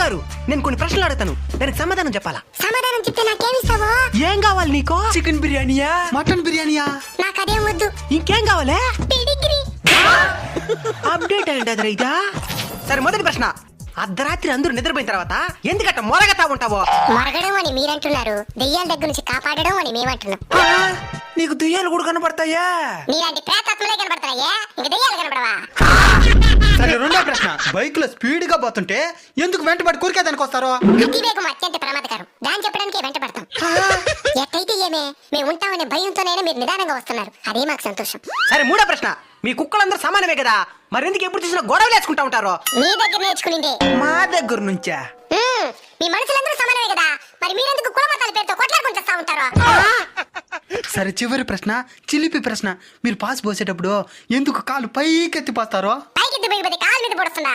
గురుగారు, నేను కొన్ని ప్రశ్నలు అడుగుతాను, దానికి సమాధానం చెప్పాలా? సమాధానం చెప్తే నాకేమిస్తావు? ఏం కావాలి నీకు? చికెన్ బిర్యానీయా, మటన్ బిర్యానీయా? నాకు అదేం వద్దు. ఇంకేం కావాలి? పిడిగ్రీ. అప్డేట్ అయ్యండి అది రైతా. సరే, మొదటి ప్రశ్న. అర్ధరాత్రి అందరూ నిద్రపోయిన తర్వాత ఎందుకట్ట మొరగతా ఉంటావో? మరగడం అని మీరంటున్నారు, దెయ్యాల దగ్గర నుంచి కాపాడడం అని మేమంటున్నాం. నీకు దెయ్యాలు కూడా కనపడతాయా? నీలాంటి ప్రేతాత్మలే కనబడతాయా, ఇంక దెయ్యాలు కనబడవా? సరే, రెండో ప్రశ్న. బైక్ లో స్పీడ్ గా పోతుంటే ఎందుకు వెంటబడి కూరికేదానికి వస్తారో? అతివేగం అత్యంత ప్రమాదకరం, దాన్ని చెప్పడానికే వెంట పడతాం. ఎట్టయితే ఏమే, మేము ఉంటామనే భయంతోనైనా మీరు నిదానంగా వస్తున్నారు, అదే మాకు సంతోషం. సరే, మూడో ప్రశ్న. మీ కుక్కలందరూ సమానమే కదా, మరి ఎందుకు ఎప్పుడు చూసినా గొడవలు వేసుకుంటా ఉంటారో? మీ దగ్గర నేర్చుకునిందే. మా దగ్గర నుంచా? మీ మనుషులందరూ సమానమే కదా, మరి మీరెందుకు కులమతాల పేరుతో కొట్లాడుకుంటూ వస్తా ఉంటారు? సరే, చివరి ప్రశ్న, చిలిపి ప్రశ్న. మీరు పాస్ పోసేటప్పుడు ఎందుకు కాలు పైకెత్తి పోస్తారో? పైకి పోయిపోతే కాలు మీద పడుతుందా?